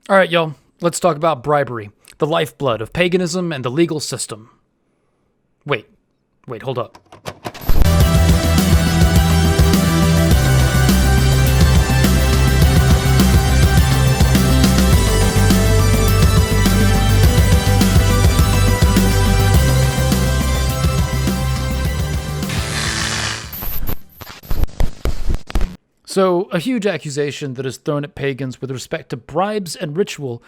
All right, y'all, let's talk about bribery, the lifeblood of paganism and the legal system. Wait, hold up. So, a huge accusation that is thrown at pagans with respect to bribes and ritual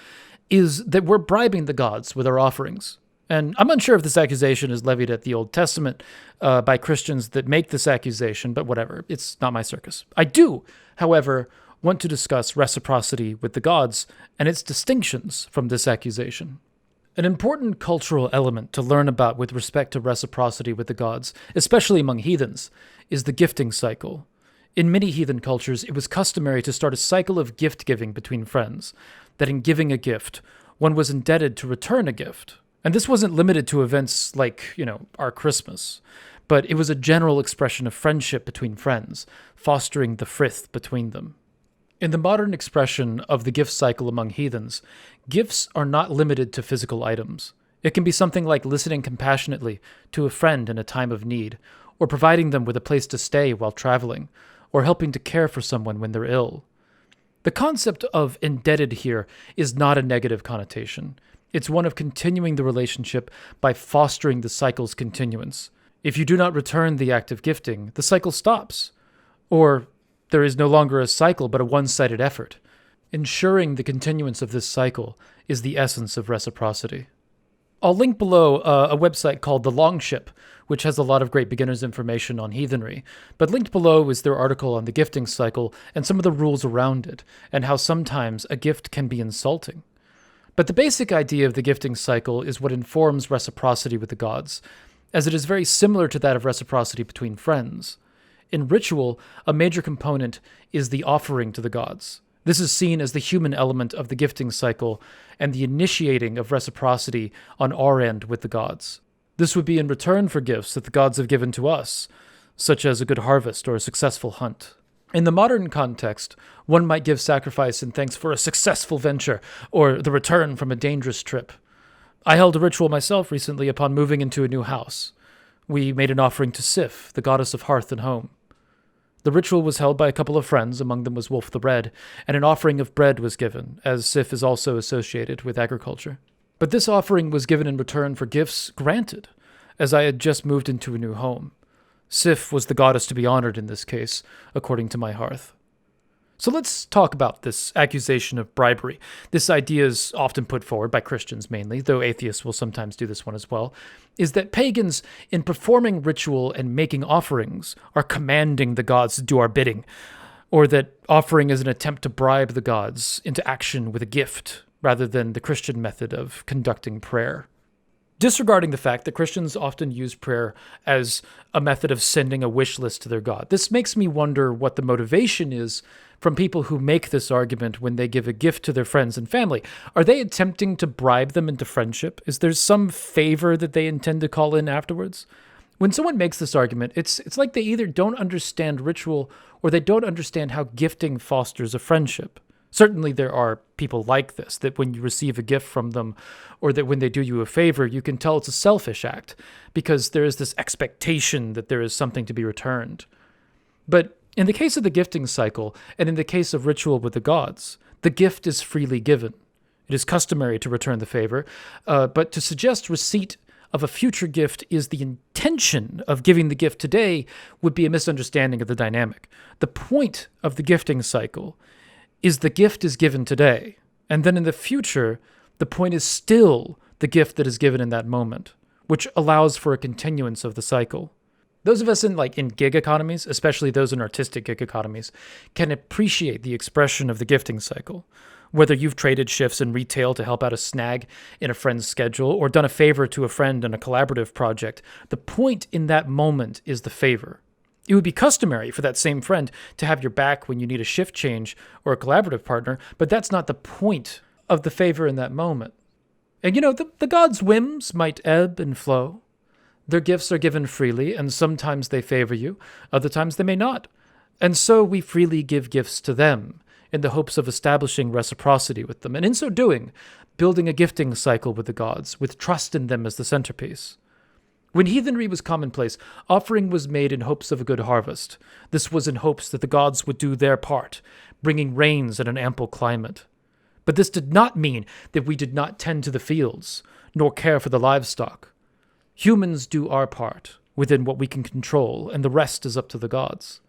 is that we're bribing the gods with our offerings. And I'm unsure if this accusation is levied at the Old Testament by Christians that make this accusation, but whatever, it's not my circus. I do, however, want to discuss reciprocity with the gods and its distinctions from this accusation. An important cultural element to learn about with respect to reciprocity with the gods, especially among heathens, is the gifting cycle. In many heathen cultures, it was customary to start a cycle of gift-giving between friends, that in giving a gift, one was indebted to return a gift. And this wasn't limited to events like, our Christmas, but it was a general expression of friendship between friends, fostering the frith between them. In the modern expression of the gift cycle among heathens, gifts are not limited to physical items. It can be something like listening compassionately to a friend in a time of need, or providing them with a place to stay while traveling, or helping to care for someone when they're ill. The concept of indebted here is not a negative connotation. It's one of continuing the relationship by fostering the cycle's continuance. If you do not return the act of gifting, the cycle stops. Or there is no longer a cycle but a one-sided effort. Ensuring the continuance of this cycle is the essence of reciprocity. I'll link below a website called The Longship, which has a lot of great beginner's information on heathenry. But linked below is their article on the gifting cycle and some of the rules around it, and how sometimes a gift can be insulting. But the basic idea of the gifting cycle is what informs reciprocity with the gods, as it is very similar to that of reciprocity between friends. In ritual, a major component is the offering to the gods. This is seen as the human element of the gifting cycle and the initiating of reciprocity on our end with the gods. This would be in return for gifts that the gods have given to us, such as a good harvest or a successful hunt. In the modern context, one might give sacrifice in thanks for a successful venture or the return from a dangerous trip. I held a ritual myself recently upon moving into a new house. We made an offering to Sif, the goddess of hearth and home. The ritual was held by a couple of friends, among them was Wolf the Red, and an offering of bread was given, as Sif is also associated with agriculture. But this offering was given in return for gifts granted, as I had just moved into a new home. Sif was the goddess to be honored in this case, according to my hearth. So let's talk about this accusation of bribery. This idea is often put forward by Christians mainly, though atheists will sometimes do this one as well, is that pagans, in performing ritual and making offerings, are commanding the gods to do our bidding, or that offering is an attempt to bribe the gods into action with a gift, rather than the Christian method of conducting prayer. Disregarding the fact that Christians often use prayer as a method of sending a wish list to their God, this makes me wonder what the motivation is from people who make this argument when they give a gift to their friends and family. Are they attempting to bribe them into friendship? Is there some favor that they intend to call in afterwards? When someone makes this argument, it's like they either don't understand ritual or they don't understand how gifting fosters a friendship. Certainly there are people like this, that when you receive a gift from them or that when they do you a favor, you can tell it's a selfish act because there is this expectation that there is something to be returned. But in the case of the gifting cycle and in the case of ritual with the gods, the gift is freely given. It is customary to return the favor, but to suggest receipt of a future gift is the intention of giving the gift today would be a misunderstanding of the dynamic. The point of the gifting cycle is the gift is given today, and then in the future, the point is still the gift that is given in that moment, which allows for a continuance of the cycle. Those of us in gig economies, especially those in artistic gig economies, can appreciate the expression of the gifting cycle. Whether you've traded shifts in retail to help out a snag in a friend's schedule or done a favor to a friend in a collaborative project, the point in that moment is the favor. It would be customary for that same friend to have your back when you need a shift change or a collaborative partner, but that's not the point of the favor in that moment. And the gods' whims might ebb and flow. Their gifts are given freely, and sometimes they favor you, other times they may not. And so we freely give gifts to them, in the hopes of establishing reciprocity with them, and in so doing, building a gifting cycle with the gods, with trust in them as the centerpiece. When heathenry was commonplace, offering was made in hopes of a good harvest. This was in hopes that the gods would do their part, bringing rains and an ample climate. But this did not mean that we did not tend to the fields, nor care for the livestock. Humans do our part, within what we can control, and the rest is up to the gods.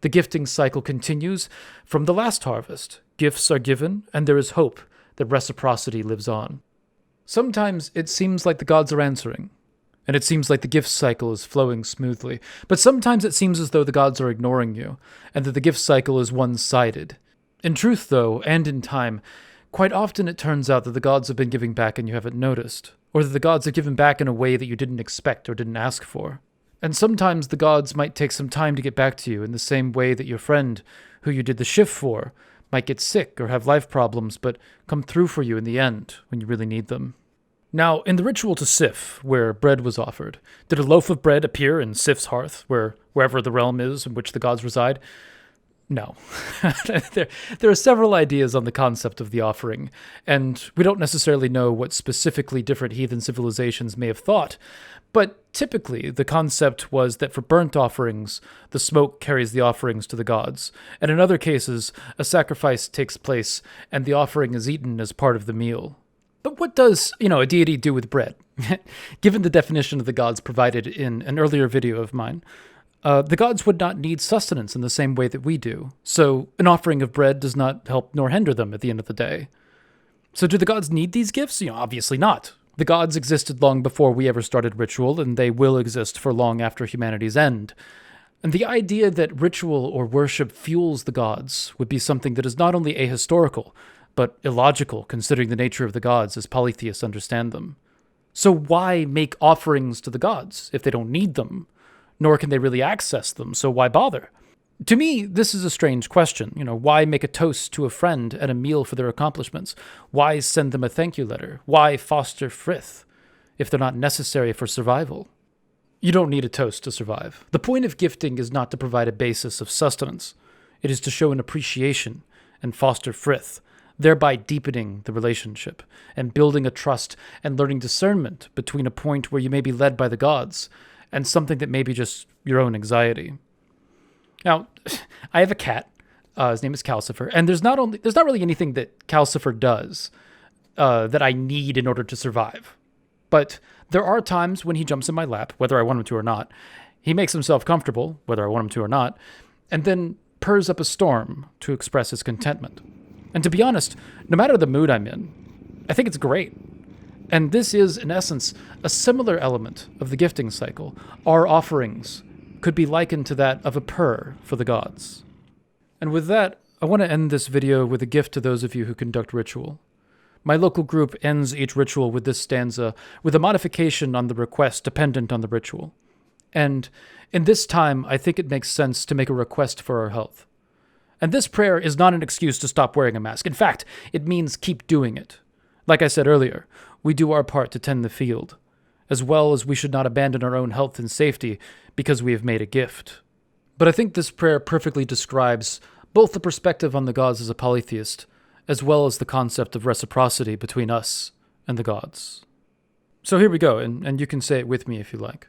The gifting cycle continues from the last harvest. Gifts are given, and there is hope that reciprocity lives on. Sometimes it seems like the gods are answering, and it seems like the gift cycle is flowing smoothly. But sometimes it seems as though the gods are ignoring you, and that the gift cycle is one-sided. In truth, though, and in time, quite often it turns out that the gods have been giving back and you haven't noticed, or that the gods have given back in a way that you didn't expect or didn't ask for. And sometimes the gods might take some time to get back to you in the same way that your friend, who you did the shift for, might get sick or have life problems, but come through for you in the end when you really need them. Now, in the ritual to Sif, where bread was offered, did a loaf of bread appear in Sif's hearth, wherever the realm is in which the gods reside? No. There are several ideas on the concept of the offering, and we don't necessarily know what specifically different heathen civilizations may have thought, but typically the concept was that for burnt offerings, the smoke carries the offerings to the gods, and in other cases, a sacrifice takes place and the offering is eaten as part of the meal. But what does, a deity do with bread? Given the definition of the gods provided in an earlier video of mine, the gods would not need sustenance in the same way that we do, so an offering of bread does not help nor hinder them at the end of the day. So do the gods need these gifts? Obviously not. The gods existed long before we ever started ritual, and they will exist for long after humanity's end. And the idea that ritual or worship fuels the gods would be something that is not only ahistorical, but illogical, considering the nature of the gods as polytheists understand them. So why make offerings to the gods if they don't need them? Nor can they really access them, so why bother? To me, this is a strange question. Why make a toast to a friend at a meal for their accomplishments? Why send them a thank you letter? Why foster frith if they're not necessary for survival? You don't need a toast to survive. The point of gifting is not to provide a basis of sustenance. It is to show an appreciation and foster frith, thereby deepening the relationship and building a trust and learning discernment between a point where you may be led by the gods and something that may be just your own anxiety. Now, I have a cat. His name is Calcifer, and there's not really anything that Calcifer does that I need in order to survive. But there are times when he jumps in my lap, whether I want him to or not. He makes himself comfortable, whether I want him to or not, and then purrs up a storm to express his contentment. And to be honest, no matter the mood I'm in, I think it's great. And this is, in essence, a similar element of the gifting cycle. Our offerings could be likened to that of a purr for the gods. And with that, I want to end this video with a gift to those of you who conduct ritual. My local group ends each ritual with this stanza, with a modification on the request dependent on the ritual. And in this time, I think it makes sense to make a request for our health. And this prayer is not an excuse to stop wearing a mask. In fact, it means keep doing it. Like I said earlier, we do our part to tend the field, as well as we should not abandon our own health and safety because we have made a gift. But I think this prayer perfectly describes both the perspective on the gods as a polytheist, as well as the concept of reciprocity between us and the gods. So here we go, and you can say it with me if you like.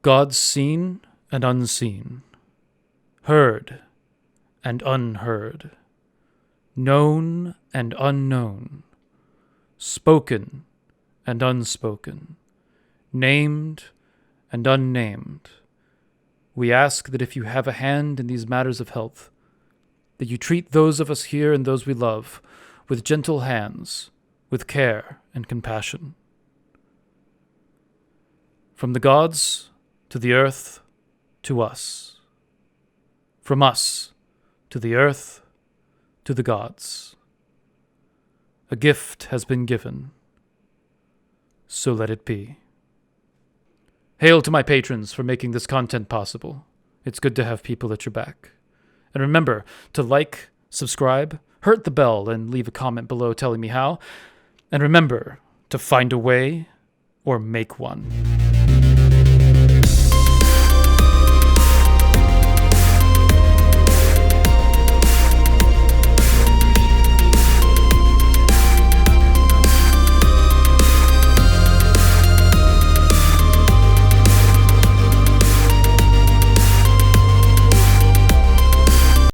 Gods seen and unseen, heard and unheard, known and unknown, spoken and unspoken, named and unnamed. We ask that if you have a hand in these matters of health, that you treat those of us here and those we love with gentle hands, with care and compassion. From the gods to the earth to us. From us to the earth to the gods. A gift has been given, so let it be. Hail to my patrons for making this content possible. It's good to have people at your back. And remember to like, subscribe, hit the bell, and leave a comment below telling me how. And remember to find a way or make one.